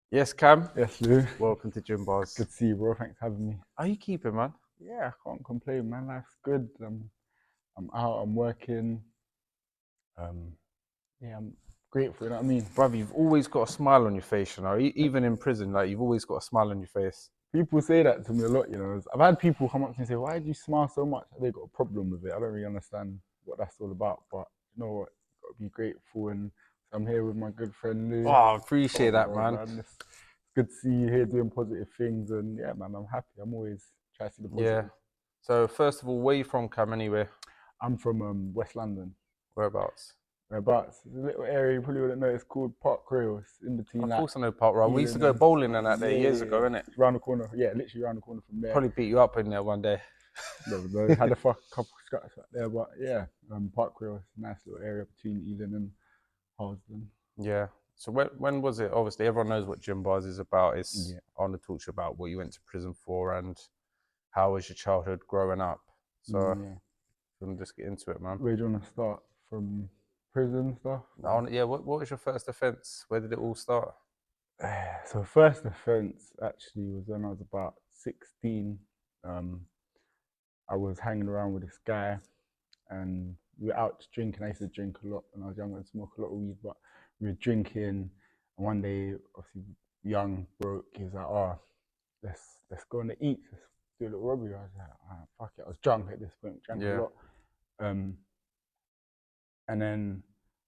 Yes, Cam. Yes, Lou. Welcome to Gymbarz. Good to see you, bro. Thanks for having me. How you keeping, man? Yeah, I can't complain, man. Life's good. I'm out. I'm working. Um, yeah, I'm grateful. You know what I mean? Bruv, you've always got a smile on your face, you know. Even in prison, like you've always got a smile on your face. People say that to me a lot. I've had people come up to me and say, "Why do you smile so much?" They got a problem with it. I don't really understand what that's all about. But you know what? Got to be grateful. And I'm here with my good friend Oh, Lou. I appreciate Oh, that, bro, man. man. It's good to see you here doing positive things. And yeah, man, I'm happy. I'm always trying to see the Yeah. positive. So first of all, where you from, Cam? Anyway, I'm from West London. whereabouts? Whereabouts? There's a little area you probably wouldn't know. It's called Park Royal. It's in between Of like course, I know Park Royal. We used to Ealing go and bowling and that there yeah, years yeah, ago, yeah. innit? It's around the corner. Yeah, literally around the corner from there. Probably beat you up in there one day. Never know. Had a couple scraps out there, but yeah, Park Royal is a nice little area between Ealing and Harlesden. Yeah. So when was it? Obviously, everyone knows what Gym is about. It's Yeah, I want to talk to you about what you went to prison for and how was your childhood growing up. So yeah. let me just get into it, man. Where do you want to start from? Prison stuff? Or? Yeah, what was your first offence? Where did it all start? So first offence actually was when I was about 16. Um, I was hanging around with this guy and we were out drinking. I used to drink a lot when I was younger and smoke a lot of weed, but we were drinking. And one day, obviously, young broke. He was like, "Oh, let's go on the eat. Let's do a little robbery." I was like, "Fuck it." I was drunk at this point, drank a Yeah. lot. Um, and then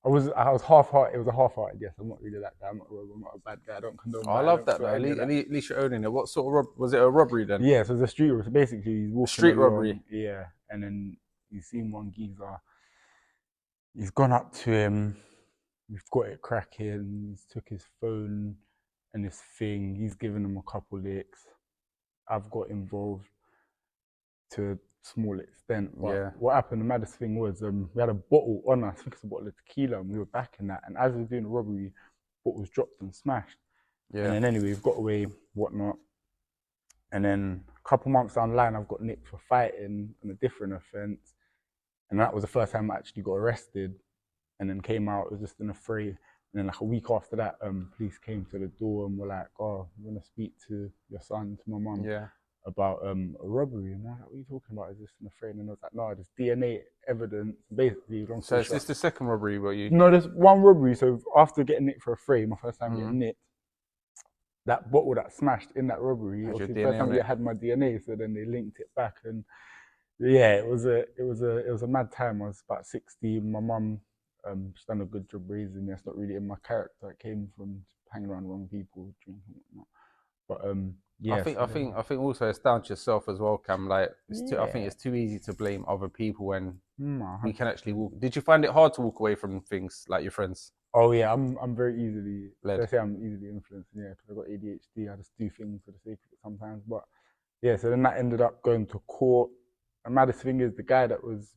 I was half-hearted. It was a half-hearted. Yes, I'm not really that guy. I'm not a robber. I'm not a bad guy. I don't condone Oh, I love violence that or though. any of that. At least you're owning it. What sort of was it a robbery then? Yeah, so it's a street robbery. So basically, he's A walking street robbery. along. Yeah, and then he's seen one geezer. He's gone up to him. We've got it cracking. He's took his phone and his thing. He's given him a couple licks. I've got involved to a small extent. But Yeah. what happened, the maddest thing was we had a bottle on us. I think it's a bottle of tequila, and we were back in that. And as we were doing the robbery, bottle was dropped and smashed. And Yeah. then anyway, we've got away, whatnot. And then a couple months down the line, I've got nicked for fighting on a different offence. And that was the first time I actually got arrested. And then came out, it was just in a fray. And then like a week after that, police came to the door and were like, "Oh, we want to speak to your son, to my mum, Yeah. about a robbery." And I was like, "What are you talking about? Is this in a fray?" And then I was like, "No, there's DNA evidence." Basically, long So story is short, this the second robbery where you? no, there's one robbery. So after getting nicked for a fray, my first time Mm, getting nicked, that bottle that smashed in that robbery, has your obviously the first DNA time on it it? had my DNA, so then they linked it back. And yeah, it was a mad time. I was about 16. My mum, she's done a good job raising me. It's not really in my character. It came from hanging around the wrong people, drinking and whatnot. But yes, I think also it's down to yourself as well, Cam. Like I think yeah, it's too easy to blame other people when no, we can 100%. actually walk. Did you find it hard to walk away from things like your friends Oh yeah, I'm very easily. Should I led? say I'm easily influenced? Yeah, because I've got ADHD. I just do things for the sake of it sometimes. But yeah, so then that ended up going to court. And maddest thing is, the guy that was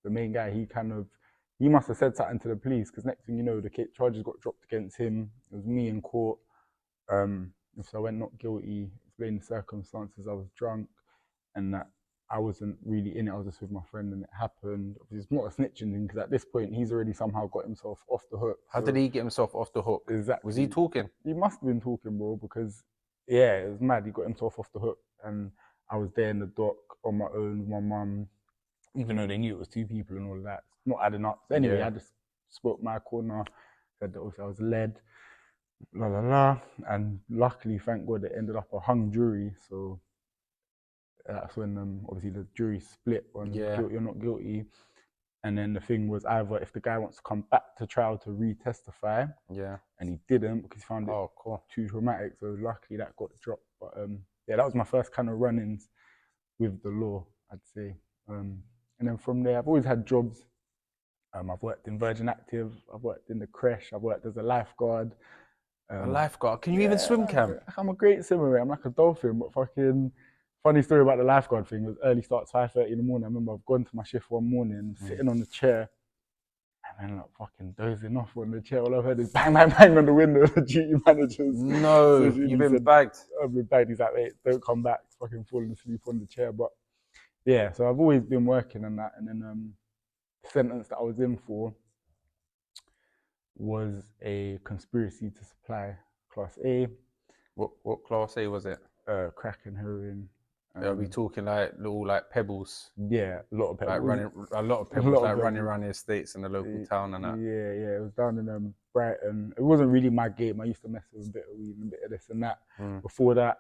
the main guy, he must have said something to the police because next thing you know, the charges got dropped against him. It was me in court. Um, so I went not guilty, explained the circumstances. I was drunk and that I wasn't really in it. I was just with my friend and it happened. It's not a snitching thing because at this point he's already somehow got himself off the hook. How did So he get himself off the hook? Was he exactly, talking? he must have been talking, bro, because yeah, it was mad. He got himself off the hook, and I was there in the dock on my own with my mum, even though they knew it was two people and all of that. Not adding up. So anyway, Yeah. I just spoke my corner, said that also I was led, la la la, and luckily, thank God, it ended up a hung jury. So that's when obviously the jury split on Yeah. guilty or not guilty. And then the thing was either if the guy wants to come back to trial to re-testify, Yeah. and he didn't because he found it Oh, cool. too traumatic. So luckily that got dropped. But yeah, that was my first kind of run-ins with the law, I'd say. And then from there, I've always had jobs. I've worked in Virgin Active. I've worked in the creche. I've worked as a lifeguard. A Um, lifeguard. Can you even yeah, swim, Cam? I'm a great swimmer. I'm like a dolphin. But fucking funny story about the lifeguard thing was early starts 5:30 in the morning. I remember I've gone to my shift one morning, Mm. sitting on the chair, and then like fucking dozing off on the chair. All I've heard is bang, bang, bang on the window. The duty managers. So No, you've he been said, bagged. I've been back. He's like, "Wait, don't come back." Fucking falling asleep on the chair. But yeah, so I've always been working on that. And then the sentence that I was in for was a conspiracy to supply class A. What class A was it? Crack and heroin. Are we talking like little like pebbles, Yeah, a lot of like pebbles. running a lot of A pebbles, lot like of running pebbles. around the estates in the local town and that. Yeah. It was down in Brighton. It wasn't really my game. I used to mess with a bit of weed and a bit of this and that. Before that,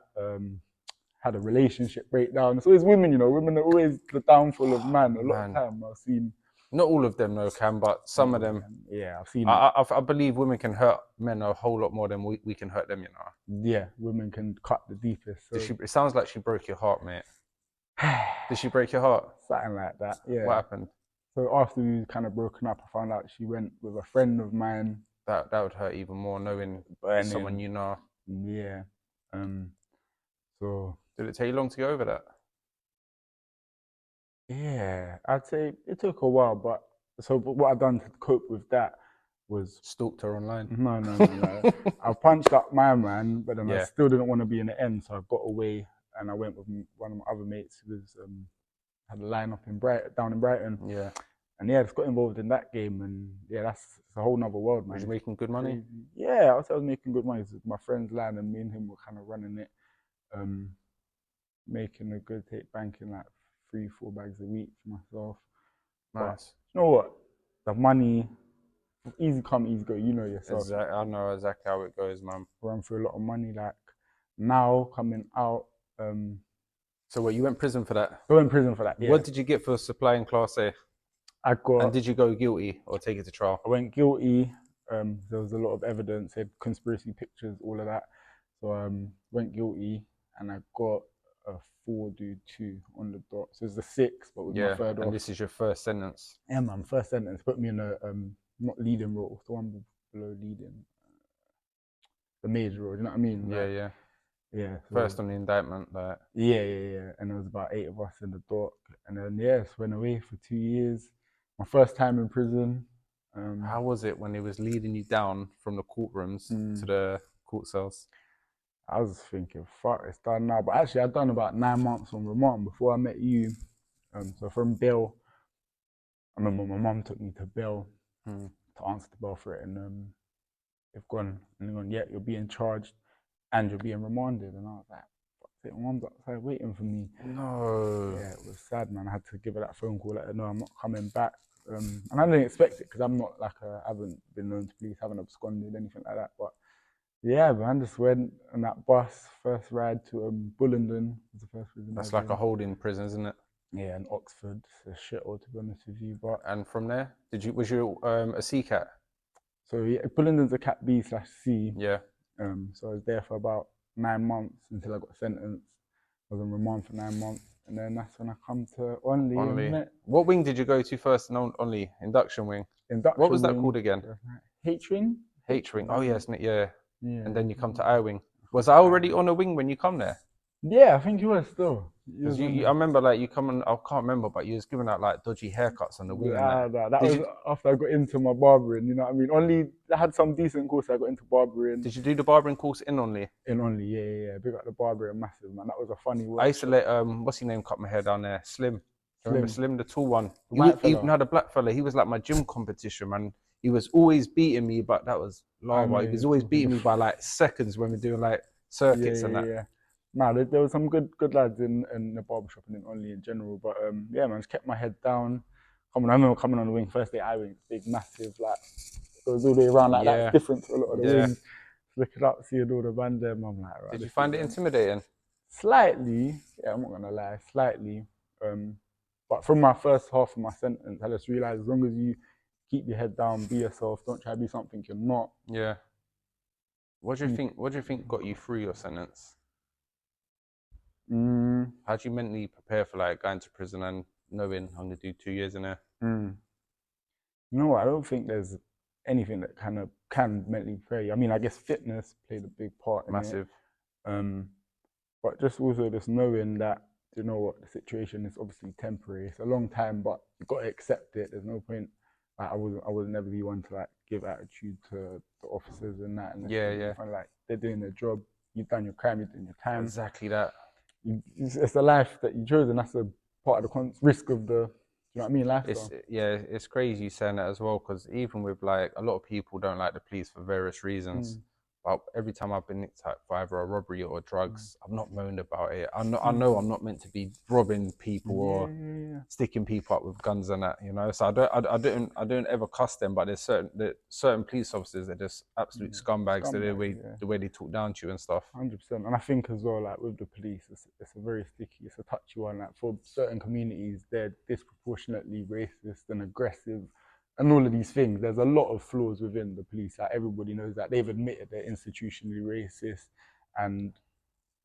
had a relationship breakdown. So it's women, you know, women are always the downfall of man. A lot of time I've seen. Not all of them though can, but some of them. Yeah, I've seen. I believe women can hurt men a whole lot more than we can hurt them, you know. Yeah, women can cut the deepest. So. It sounds like she broke your heart, mate. Did she break your heart? Something like that, yeah. What happened? So after we kind of broken up, I found out she went with a friend of mine. That would hurt even more, knowing someone you know. Yeah. So. Did it take you long to go over that? Yeah, I'd say it took a while, but what I done to cope with that was stalked her online. No. I punched up my man, but then I still didn't want to be in the end, so I got away and I went with one of my other mates who was had a line up in down in Brighton. Yeah. And yeah, just got involved in that game, and yeah, that's a whole nother world, man. Was you making good money? Yeah, I was making good money. My friend's line, and me and him were kind of running it, making a good banking like 3-4 bags a week for myself. Nice. But you know what? The money, easy come, easy go. You know yourself. I know exactly how it goes, man. Run through a lot of money. Like now coming out. So what? You went prison for that? I went prison for that. Yeah. What did you get for supplying Class A? I got. And did you go guilty or take it to trial? I went guilty. There was a lot of evidence, had conspiracy pictures, all of that. So went guilty, and I got a 4-2 on the dot. So it's the 6, but with my third off. And this is your first sentence. Yeah, man, first sentence. Put me in a not leading role, the one below leading, the major role. You know what I mean? Yeah. Yeah. So first on the indictment, like. Yeah. And there was about 8 of us in the dock, and then just went away for 2 years. My first time in prison. How was it when he was leading you down from the courtrooms to the court cells? I was thinking, fuck, it's done now. But actually, I'd done about 9 months on remand before I met you. So from bail, I remember my mum took me to bail to answer the bail for it, and they've gone, yeah, you're being charged and you're being remanded. And I was like, fuck it, my mum's outside waiting for me. No. Yeah, it was sad, man. I had to give her that phone call, let her know I'm not coming back. And I didn't expect it because I'm not like I haven't been known to police, haven't absconded, anything like that. But yeah, man, just went on that bus, first ride to Bullingdon. Was the first prison. That's like a holding prison, isn't it? Yeah, in Oxford. It's a shithole, to be honest with you. But and from there, was you a C cat? So yeah, Bullingdon's a cat B/C. Yeah. So I was there for about 9 months until I got sentenced. I was on remand for 9 months. And then that's when I come to Only. What wing did you go to first? Only induction wing. Induction. What was that called again? H wing. H wing. Oh yes, yeah. And then you come to I wing. Was I already on a wing when you come there? Yeah, I think you were still. Because I remember like you come on. I can't remember, but you was giving out like dodgy haircuts on the wing. That was after I got into my barbering. You know what I mean? Only I had some decent course. I got into barbering. Did you do the barbering course in Only? In Only, yeah. Big up the barbering, massive, man. That was a funny work. I used to let what's his name cut my hair down there? Slim. Remember Slim, the tall one? He had a black fella. He was like my gym competition, man. He was always beating me, but that was lava. He was always beating me by like seconds when we're doing like circuits and that. Yeah. Nah, there were some good lads in the barbershop and in Only in general. But yeah, man, just kept my head down. I remember coming on the wing, first day I wing, big, massive, like, goes all the way around, like, that's different to a lot of the wings. Looking up, seeing all the band there, I'm like, right. Did you find it intimidating? Slightly, yeah, I'm not gonna lie, slightly. But from my first half of my sentence, I just realized as long as you keep your head down, be yourself, don't try to be something you're not. Yeah. What do you think got you through your sentence? How do you mentally prepare for like going to prison and knowing I'm gonna do 2 years in there? You know what? I don't think there's anything that kind of can mentally prepare you. I mean, I guess fitness played a big part in Massive. it. But just also just knowing that, you know what, the situation is obviously temporary. It's a long time, but you've got to accept it. There's no point. Like, I would never be one to like give attitude to the officers and that. And yeah. Like they're doing their job. You've done your crime. You're doing your time. Exactly that. It's the life that you chose, and that's a part of the risk of the. You know what I mean? Lifestyle. It's crazy saying that as well, because even with like a lot of people don't like the police for various reasons. But every time I've been nicked out for either a robbery or drugs, I've not moaned about it. I know I'm not meant to be robbing people or sticking people up with guns and that, you know. So I don't ever cuss them. But there's certain police officers that are just absolute scumbags. The way they talk down to you and stuff. 100%. And I think as well, like with the police, it's a very sticky, it's a touchy one. Like for certain communities, they're disproportionately racist and aggressive, and all of these things. There's a lot of flaws within the police. Like everybody knows that. They've admitted they're institutionally racist, and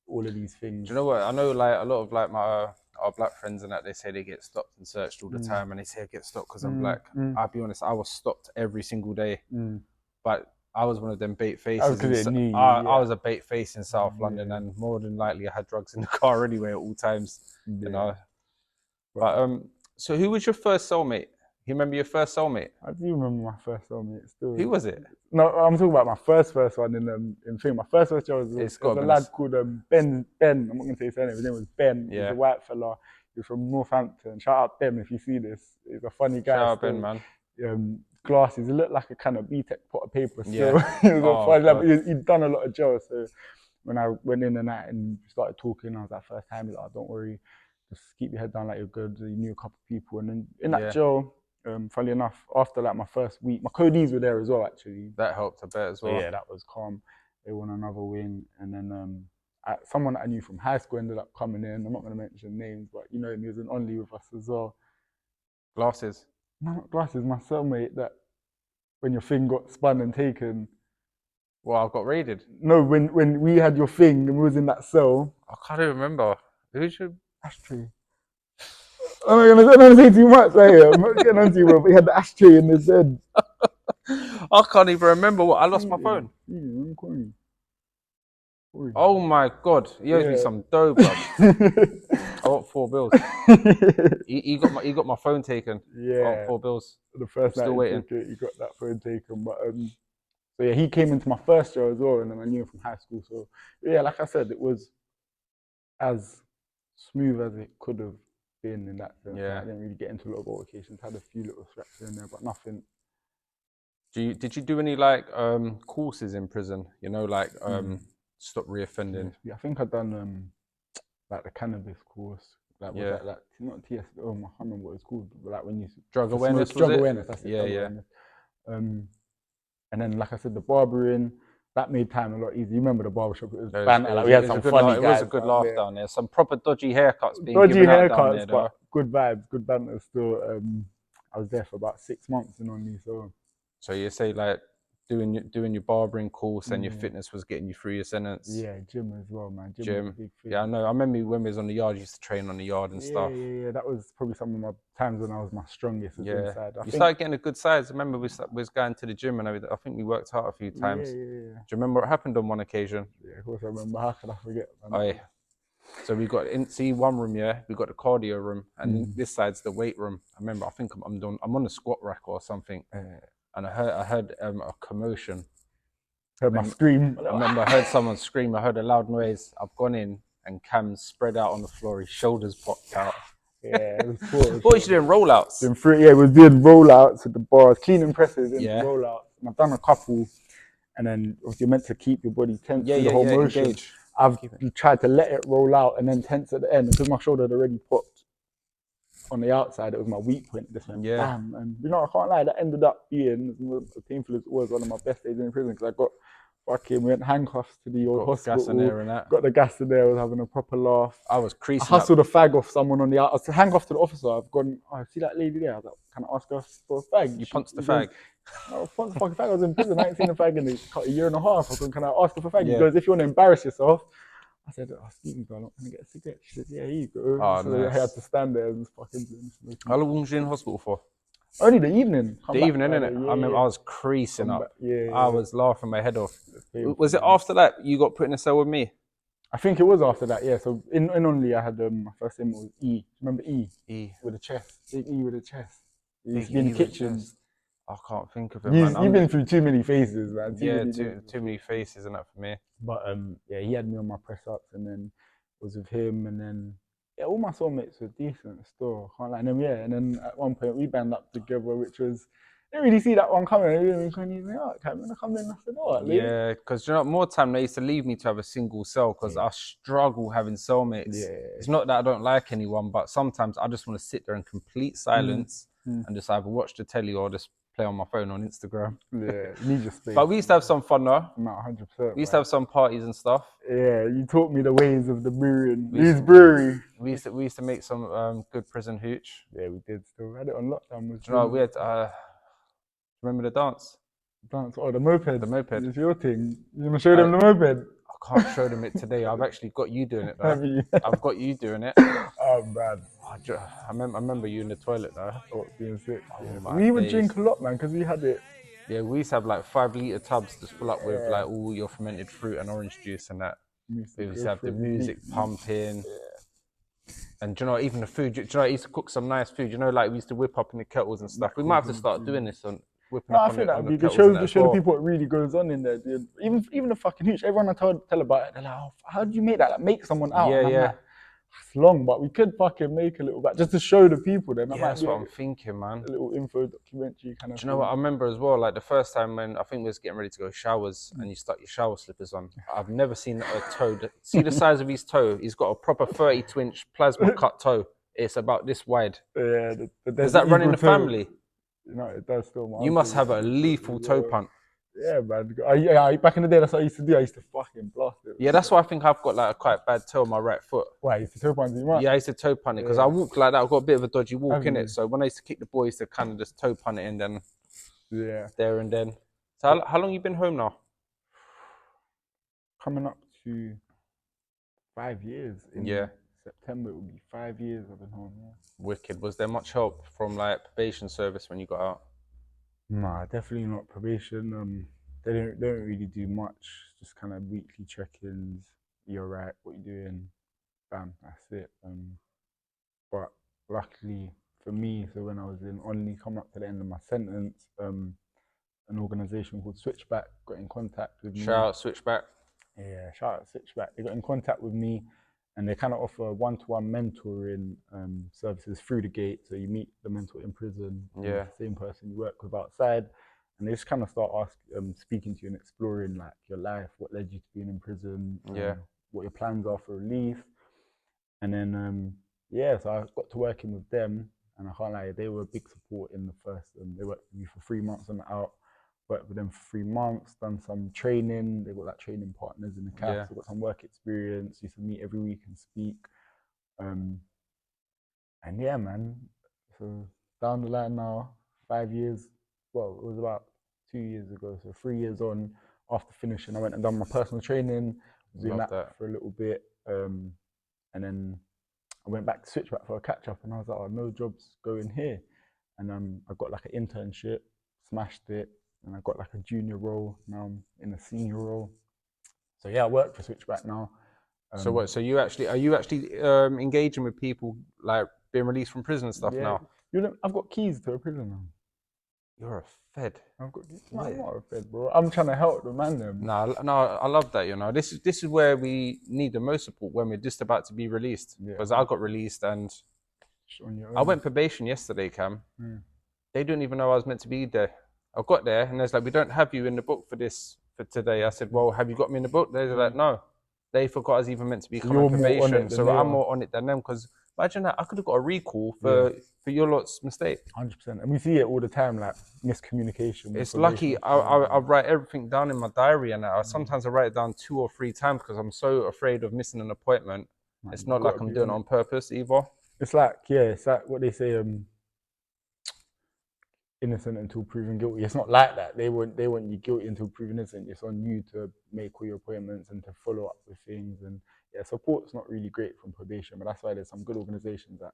all of these things. Do you know what? I know like a lot of like my our black friends and that, they say they get stopped and searched all the time, and they say I get stopped because I'm black. I'll be honest, I was stopped every single day, but I was one of them bait faces. I was a bait face in South London, and more than likely I had drugs in the car anyway at all times. You know. But so who was your first cellmate? You remember your first cellmate? I do remember my first cellmate. Still. Who was it? No, I'm talking about my first one in film. My first job was a lad called Ben. I'm not gonna say his name. His name was Ben. Yeah. He's a white fella. He's from Northampton. Shout out Ben if you see this. He's a funny guy. Shout out Ben, man. Glasses. He looked like a kind of BTEC pot of paper. Still. Yeah. He was a funny lad. He'd done a lot of jail. So when I went in and that and started talking, I was like, first time, he's like, don't worry, just keep your head down like you're good. You knew a couple of people, and then in that jail. Funnily enough, after like my first week, my codees were there as well. Actually, that helped a bit as well. So, yeah, that was calm. They won another win, and then someone that I knew from high school ended up coming in. I'm not going to mention names, but you know, he was an only with us as well. Glasses? No, not glasses. My cellmate that when your thing got spun and taken. Well, I got raided. No, when we had your thing and we was in that cell. I can't even remember. Who should ashtray? I'm not going to say too much right here. I'm not getting on to you, bro, but he had the ashtray in his head. I can't even remember what. I lost my phone. Oh my God. He owes me some dough, bro. I got 4 bills. he got my phone taken. Yeah. I got 4 bills. The first night still waiting. He got that phone taken. But so yeah, he came into my first year as well, and then I knew him from high school. So yeah, like I said, it was as smooth as it could have been in that sense. Yeah. I didn't really get into a lot of altercations. Had a few little scratches in there, but nothing. Did you do any like courses in prison? You know, like stop reoffending. Yeah, I think I've done like the cannabis course. Like that not TS. Oh, I can't remember what it's called. But like when you drug awareness. Drug awareness. That's it. Yeah, yeah. Awareness. And then, like I said, the barbering. That made time a lot easier. You remember the barbershop? It was banter. Like we had some funny guys. It was a good laugh down there. Some proper dodgy haircuts being given out down there, but good vibes, good banter still. I was there for about 6 months and only so. So you say like doing your barbering course and your fitness was getting you through your sentence. Yeah, gym as well, man. Gym. Was a big thing. Yeah, I know. I remember when we was on the yard, you used to train on the yard and stuff. Yeah. That was probably some of my times when I was my strongest. Inside. You started getting a good size. I remember we was going to the gym and everything. I think we worked out a few times. Yeah. Do you remember what happened on one occasion? Yeah, of course I remember. How could I forget? Oh, yeah. So we got one room, we got the cardio room, and this side's the weight room. I remember. I think I'm on the squat rack or something, and I heard a commotion. Heard my scream. I remember I heard someone scream. I heard a loud noise. I've gone in, and Cam's spread out on the floor. His shoulders popped out. Yeah, it was cool. What was you doing? Rollouts? We was doing rollouts at the bars, clean and presses and rollouts. And I've done a couple, and then you're meant to keep your body tense through the whole motion. Engage. I've tried to let it roll out and then tense at the end because my shoulder had already popped on the outside. It was my weak point. This went bam, and you know I can't lie. That ended up being as painful as it was one of my best days in prison because I got fucking went handcuffs to the old hospital. Gas in there and that. Got the gas in there. I was having a proper laugh. I was creasing. I hustled a fag off someone on the out. I was handcuffed to the officer. I've gone. Oh, see that lady there? I was like, can I ask her for a fag? You punched the fag. No, I punched the fucking fag. I was in prison. I ain't seen a fag in a year and a half. I was going, can I ask her for a fag? He goes, if you want to embarrass yourself. I said, oh, excuse me, darling, can I get a cigarette? She said, yeah, here you go. Oh, so nice. I had to stand there and fucking. How long was you in hospital for? Only the evening. The evening, innit? I remember I was creasing up. I was laughing my head off. Was it after that you got put in a cell with me? I think it was after that, yeah. So in only I had my first name was E. Remember E? E. With a chest. Big E with a chest. He used to be in the kitchen. I can't think of it, man. You've been through too many phases, man. Too many faces, and that for me. But yeah, he had me on my press ups, and then was with him, and then all my soulmates were decent still. Can't lie. And then at one point we band up together, which was didn't really see that one coming. I didn't really think, oh, okay, I'm gonna come in. I said, oh, Lee. Yeah, because you know, more time they used to leave me to have a single cell because Yeah. I struggle having cellmates. Yeah. It's not that I don't like anyone, but sometimes I just want to sit there in complete silence and just either watch the telly or just play on my phone on Instagram. Yeah, you need your space. But we used to have some fun though. No, 100%. We used to have some parties and stuff. Yeah, you taught me the ways of the brewing. Lou's Brewery. We used to make some good prison hooch. Yeah, we did still. We had it on lockdown. Do you know, we had, remember the dance? Dance. Oh, the moped. The moped. It's your thing. You want to show them the moped? I can't show them it today. I've actually got you doing it though. Have you? I've got you doing it. Oh, man. I remember you in the toilet though. Oh, being sick. Oh, Yeah. We would drink a lot, man, because we had it. Yeah, we used to have like 5-litre tubs just full up with like all your fermented fruit and orange juice and that. We used to have the music pumping. Yeah. And do you know, even the food, do you know, I used to cook some nice food. You know, like we used to whip up in the kettles and stuff. We might have to start doing this on whipping up I on feel the, that on would the be good. kettles. Show the people what really goes on in there, dude. Even the fucking hooch. Everyone I tell about it, they're like, oh, how do you make that? Like, make someone out. Yeah, and I'm yeah. like, it's long, but we could fucking make a little bit just to show the people. Then Yeah, that's what I'm thinking, man. A little info documentary kind of. Do you know what I remember as well? Like the first time when I think we was getting ready to go showers and you stuck your shower slippers on. I've never seen a toe. See the size of his toe? He's got a proper 32-inch plasma cut toe. It's about this wide. Yeah. Does that run in the family? No, it does still. You must have a lethal toe punt. Yeah, man. Back in the day, that's what I used to do. I used to fucking blast it. Yeah, that's why I think I've got like a quite bad toe on my right foot. Why, you used to toe punt it? Yeah, I used to toe punt it because I walk like that. I've got a bit of a dodgy walk in it. So when I used to kick the boys to kind of just toe punt it and then there and then. So how long you been home now? Coming up to 5 years. In September, it will be 5 years I've been home. Yeah. Wicked. Was there much help from like probation service when you got out? Nah, definitely not probation. They don't really do much. Just kind of weekly check-ins. You're right. What you doing? Bam. That's it. But luckily for me, so when I was in Only, coming up to the end of my sentence, an organisation called Switchback got in contact with me. Shout out Switchback. Yeah, shout out Switchback. They got in contact with me, and they kind of offer one-to-one mentoring services through the gate. So you meet the mentor in prison, the same person you work with outside, and they just kind of start speaking to you and exploring like your life, what led you to being in prison, what your plans are for release, and then so I got to working with them, and I can't lie, they were a big support in the first. They worked with me for 3 months and out. Worked with them for 3 months, done some training. They got like training partners in the camp. So got some work experience. Used to meet every week and speak. And yeah, man. So down the line now, 5 years. Well, it was about 2 years ago. So 3 years on, after finishing, I went and done my personal training. Was doing that for a little bit. And then I went back to Switchback for a catch up, and I was like, oh, no jobs going here. And I got like an internship, smashed it. And I got like a junior role. Now I'm in a senior role. So yeah, I work for Switchback now. So what? So are you actually engaging with people like being released from prison and stuff now? I've got keys to a prison now. You're a fed. I'm not a fed, bro. I'm trying to help the man them. No, I love that. You know, this is where we need the most support when we're just about to be released. Because I got released and I went probation yesterday, Cam. They didn't even know I was meant to be there. I got there and there's like, we don't have you in the book for today. I said, well, have you got me in the book? They're like, no. They forgot I was even meant to be coming probation. So I'm more on it than them, because imagine that I could have got a recall for your lot's mistake. 100%. And we see it all the time, like miscommunication. It's lucky I write everything down in my diary, and sometimes I write it down 2 or 3 times because I'm so afraid of missing an appointment. It's not like I'm doing it on purpose either. It's like, it's like what they say, innocent until proven guilty. It's not like that. They want you guilty until proven innocent. It's on you to make all your appointments and to follow up with things. And support's not really great from probation, but that's why there's some good organisations that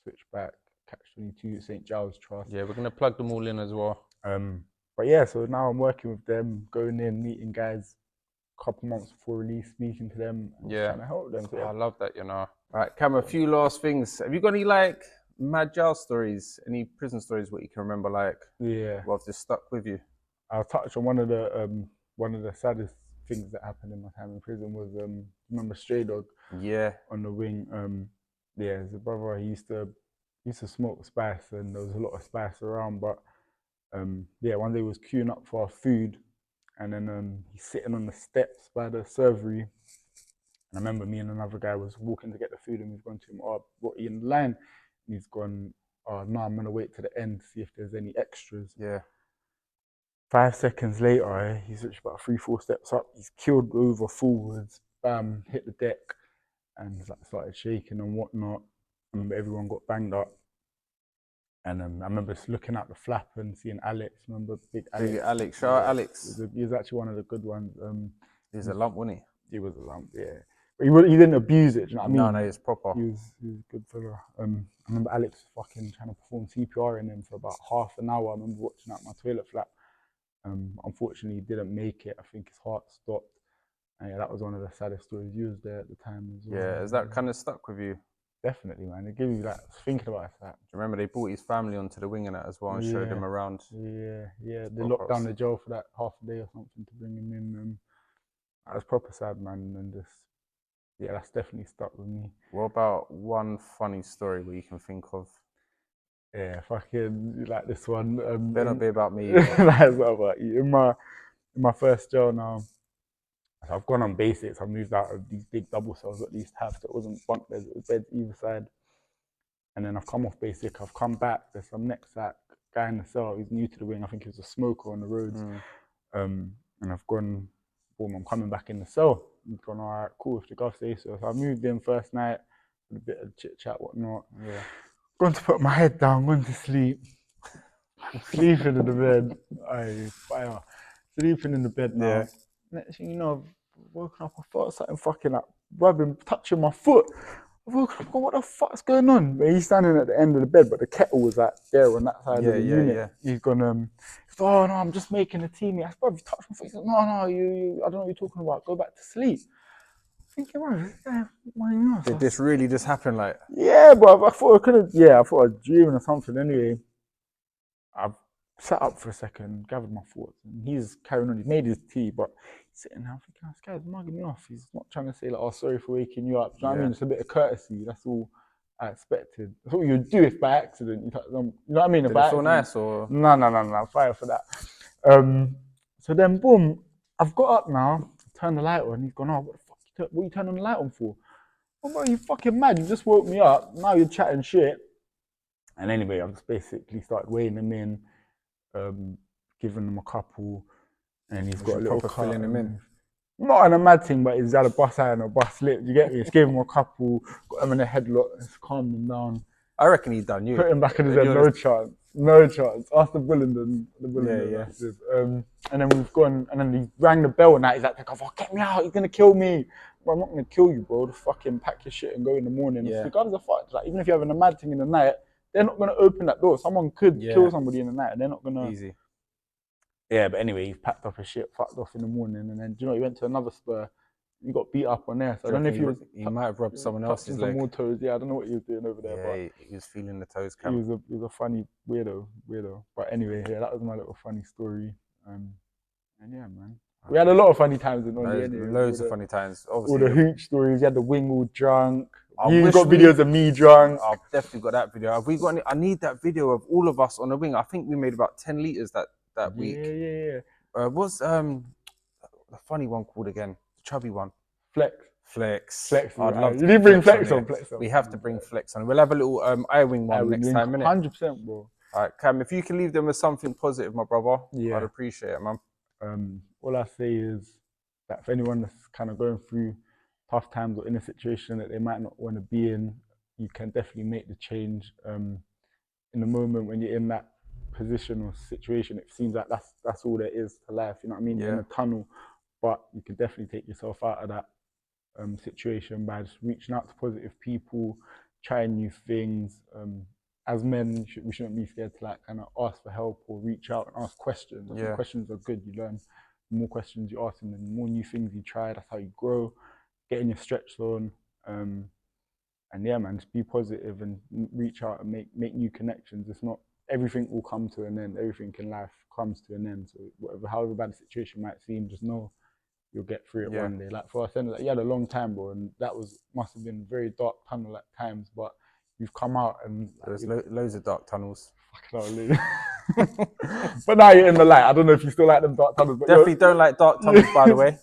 Switchback, Catch-22, St. Giles Trust. Yeah, we're gonna plug them all in as well. But yeah, so now I'm working with them, going in, meeting guys a couple months before release, speaking to them, and trying to help them. So, I love that, you know. All right, Cam, a few last things. Have you got any like mad jail stories, any prison stories what you can remember, like what just stuck with you? I'll touch on one of the saddest things that happened in my time in prison was remember Stray Dog on the wing. As a brother, he used to smoke spice, and there was a lot of spice around, but Yeah, one day we was queuing up for our food, and then he's sitting on the steps by the servery. And I remember me and another guy was walking to get the food, and we've gone to him, oh, what, are you in line? And he's gone, oh, no, I'm going to wait to the end to see if there's any extras. Yeah. 5 seconds later, he's literally about 3-4 steps up. He's keeled over forwards, bam, hit the deck, and he's like started shaking and whatnot. I remember everyone got banged up. And I remember just looking out the flap and seeing Alex. Remember big Alex? Big Alex, shout out Alex. He was actually one of the good ones. He's a lump, wasn't he? He was a lump, yeah. But he didn't abuse it, do you know what I mean? No, he's proper. He was a good fella. I remember Alex fucking trying to perform CPR in him for about half an hour. I remember watching out my toilet flap. Unfortunately, he didn't make it. I think his heart stopped. And yeah, that was one of the saddest stories. You was there at the time as well. Yeah, is that kind of stuck with you? Definitely, man. It gives you like thinking about it. Like, do you remember they brought his family onto the wing and that as well and showed him around? Yeah. They locked down the jail for that half a day or something to bring him in. That was proper sad, man. And just, yeah, that's definitely stuck with me. What about one funny story where you can think of? Yeah, fucking like this one. Better not be about me. That's not about you. In my first jail now, so I've gone on basics. I've moved out of these big double cells at least half, so it wasn't bunk beds, it was beds either side. And then I've come off basic, I've come back. There's some next guy in the cell, he's new to the wing. I think he was a smoker on the roads. And I've gone, boom, I'm coming back in the cell. I've gone, all right, cool, if the gov says so. So I moved in first night, with a bit of chit chat, whatnot. Yeah. Gone to put my head down, gone to sleep. Sleeping in the bed. Fire. Sleeping in the bed now. Yeah. Next thing you know, I've woken up, I felt something fucking like rubbing, touching my foot. I've woken up, what the fuck's going on? But he's standing at the end of the bed, but the kettle was like there on that side of the unit. Yeah. He's gone, oh no, I'm just making a tea, mate. I said, bro, you touched my foot. He said, no, you, I don't know what you're talking about. Go back to sleep. Thinking, man, did this really just happen? Like, yeah, but I thought I was dreaming or something. Anyway, I've sat up for a second, gathered my thoughts, and he's carrying on. He's made his tea, but he's sitting there thinking, this guy's mugging me off. He's not trying to say like, oh, sorry for waking you up. Do you know what I mean? It's a bit of courtessy. That's all I expected. That's what you'd do if by accident you touch them. You know what I mean? Did it feel nice or? No, fire for that. So then, boom, I've got up now, turned the light on. He's gone, oh, what are you turning the light on for? Oh, bro, you fucking mad. You just woke me up. Now you're chatting shit. And anyway, I've just basically started weighing him in, giving him a couple, and he's got a little cut. Filling him in. Not on a mad thing, but he's had a bust eye and a bust lip. You get me? Just gave him a couple, got him in a headlock, just calmed him down. I reckon he's done you. Put him back in his head, no chance. No chance. Ask the Bullingdon. Yeah. And then we've gone, and then he rang the bell and that. He's like, oh, get me out, he's gonna kill me. Well, I'm not gonna kill you, bro. Just fucking pack your shit and go in the morning. Yeah. Regardless of fuck, like, even if you're having a mad thing in the night, they're not gonna open that door. Someone could kill somebody in the night, and they're not gonna. Easy. Yeah, but anyway, he's packed up his shit, fucked off in the morning, and then do you know he went to another spur. He got beat up on there. So I don't know if he might have rubbed someone else's leg. More toes. Yeah, I don't know what he was doing over there. Yeah, but he was feeling the toes. He was a funny weirdo. But anyway, yeah, that was my little funny story. And yeah, man, we had a lot of funny times in Oli. Loads of funny times. Obviously, all the hooch stories. You had the wing all drunk. You got videos of me drunk. I've definitely got that video. Have we got any? I need that video of all of us on the wing. I think we made about 10 liters that week. Yeah. What's the funny one called again? The chubby one. Flex. I'd love to. You need to bring Flex on. We have to bring Flex on. We'll have a little I-wing one next time, innit? 100%, bro. All right, Cam, if you can leave them with something positive, my brother, I'd appreciate it, man. All I say is that for anyone that's kind of going through tough times or in a situation that they might not want to be in, you can definitely make the change. In the moment when you're in that position or situation, it seems like that's all there is to life. You know what I mean? You're in a tunnel, but you can definitely take yourself out of that situation by just reaching out to positive people, trying new things. As men, we shouldn't be scared to like kind of ask for help or reach out and ask questions. I think questions are good. You learn. The more questions you ask, and the more new things you try, that's how you grow. Get in your stretch zone. And yeah, man, just be positive and reach out and make new connections. It's not everything will come to an end. Everything in life comes to an end. So however bad the situation might seem, just know you'll get through it one day. Like for us, like, you had a long time, bro, and that must have been very dark tunnel at times, but we've come out and There's loads of dark tunnels. but now you're in the light. I don't know if you still like them dark tunnels. But Definitely don't like dark tunnels, by the way.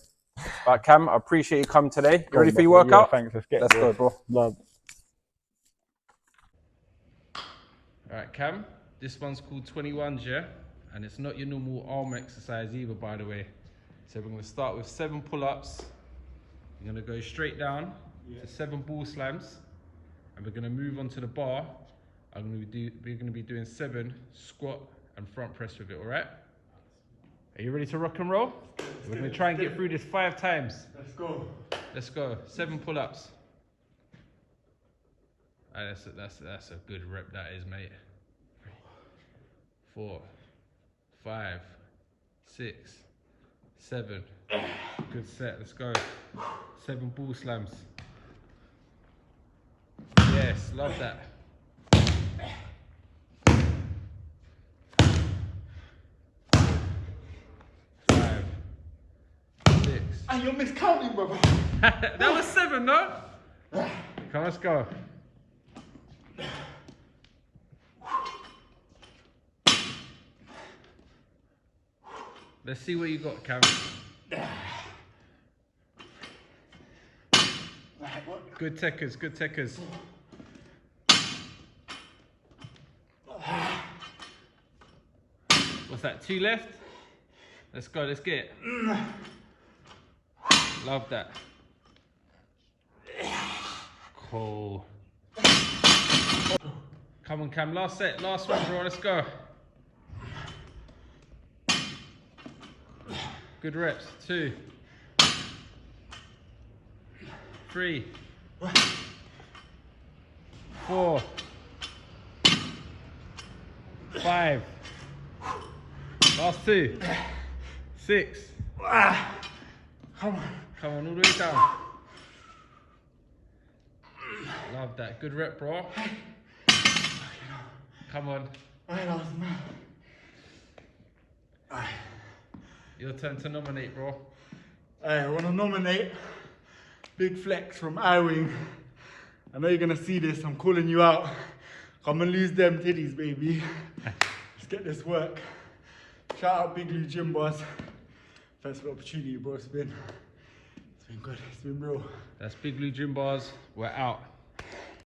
But Cam, I appreciate you coming today. You ready for your workout? Yeah, thanks. Let's go, bro. Love. All right, Cam. This one's called 21s, yeah? And it's not your normal arm exercise either, by the way. So we're going to start with 7 pull-ups. You're going to go straight down to 7 ball slams. And we're going to move on to the bar. We're going to be doing 7 squat and front press with it, all right? Are you ready to rock and roll? We're going to try and get through this 5 times. Let's go. Let's go. 7 pull-ups. That's a good rep, that is, mate. 4, 5, 6, 7. Good set. Let's go. 7 ball slams. Yes, love that. 5, 6. And you're miscounting, brother. That was 7, no? Come on, let's go. Let's see what you got, Cam. Good techers, good techers. What's that, 2 left? Let's go, let's get it. Love that. Cool. Come on, Cam, last set, last one, bro, let's go. Good reps. 2, 3, 4, 5. Last 2. 6. Come on, all the way down. Love that. Good rep, bro. Come on. Your turn to nominate, bro. I want to nominate Big Flex from iWing. I know you're going to see this. I'm calling you out. Come and lose them titties, baby. Let's get this work. Shout out Big Lou Gymbarz. Thanks for the opportunity, bro. It's been good. It's been real. That's Big Lou Gymbarz. We're out.